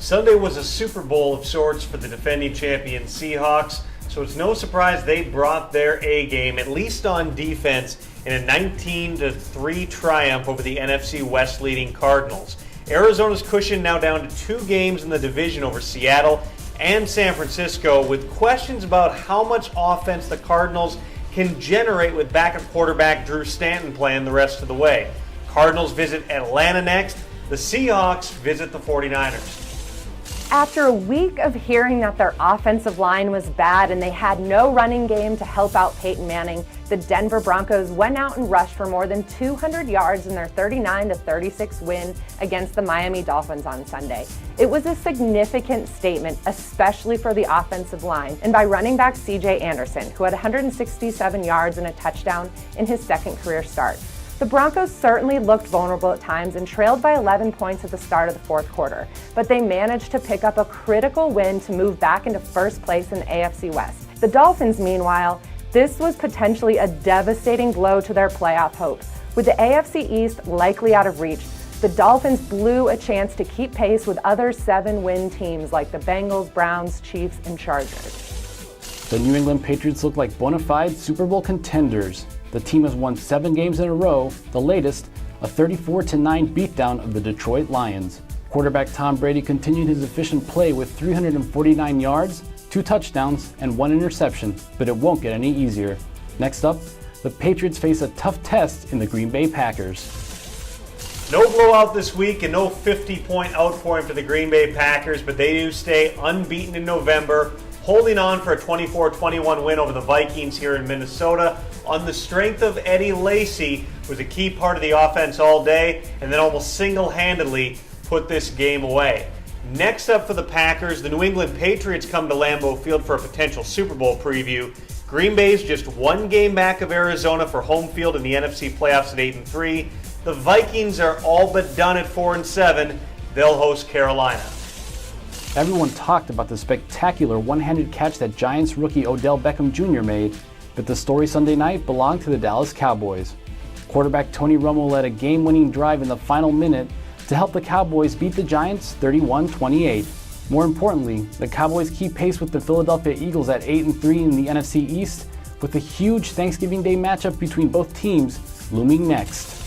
Sunday was a Super Bowl of sorts for the defending champion Seahawks, so it's no surprise they brought their A game, at least on defense, in a 19-3 triumph over the NFC West leading Cardinals. Arizona's cushion now down to 2 games in the division over Seattle and San Francisco, with questions about how much offense the Cardinals can generate with backup quarterback Drew Stanton playing the rest of the way. Cardinals visit Atlanta next. The Seahawks visit the 49ers. After a week of hearing that their offensive line was bad and they had no running game to help out Peyton Manning, the Denver Broncos went out and rushed for more than 200 yards in their 39-36 win against the Miami Dolphins on Sunday. It was a significant statement, especially for the offensive line, and by running back C.J. Anderson, who had 167 yards and a touchdown in his second career start. The Broncos certainly looked vulnerable at times and trailed by 11 points at the start of the fourth quarter, but they managed to pick up a critical win to move back into first place in the AFC West. The Dolphins, meanwhile, this was potentially a devastating blow to their playoff hopes. With the AFC East likely out of reach, the Dolphins blew a chance to keep pace with other 7-win teams like the Bengals, Browns, Chiefs, and Chargers. The New England Patriots look like bona fide Super Bowl contenders. The team has won 7 games in a row, the latest, a 34-9 beatdown of the Detroit Lions. Quarterback Tom Brady continued his efficient play with 349 yards, 2 touchdowns, and 1 interception, but it won't get any easier. Next up, the Patriots face a tough test in the Green Bay Packers. No blowout this week and no 50-point outpouring for the Green Bay Packers, but they do stay unbeaten in November, holding on for a 24-21 win over the Vikings here in Minnesota on the strength of Eddie Lacy, who was a key part of the offense all day and then almost single-handedly put this game away. Next up for the Packers, the New England Patriots come to Lambeau Field for a potential Super Bowl preview. Green Bay's just 1 game back of Arizona for home field in the NFC playoffs at 8-3. The Vikings are all but done at 4-7. They'll host Carolina. Everyone talked about the spectacular one-handed catch that Giants rookie Odell Beckham Jr. made, but the story Sunday night belonged to the Dallas Cowboys. Quarterback Tony Romo led a game-winning drive in the final minute to help the Cowboys beat the Giants 31-28. More importantly, the Cowboys keep pace with the Philadelphia Eagles at 8-3 in the NFC East, with a huge Thanksgiving Day matchup between both teams looming next.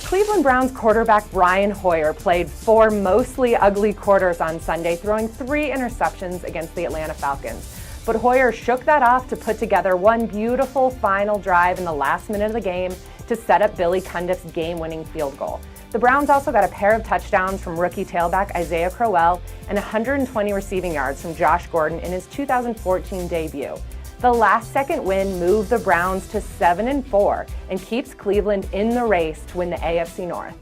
Cleveland Browns quarterback Brian Hoyer played 4 mostly ugly quarters on Sunday, throwing 3 interceptions against the Atlanta Falcons. But Hoyer shook that off to put together one beautiful final drive in the last minute of the game to set up Billy Cundiff's game-winning field goal. The Browns also got a pair of touchdowns from rookie tailback Isaiah Crowell and 120 receiving yards from Josh Gordon in his 2014 debut. The last-second win moved the Browns to 7-4 and keeps Cleveland in the race to win the AFC North.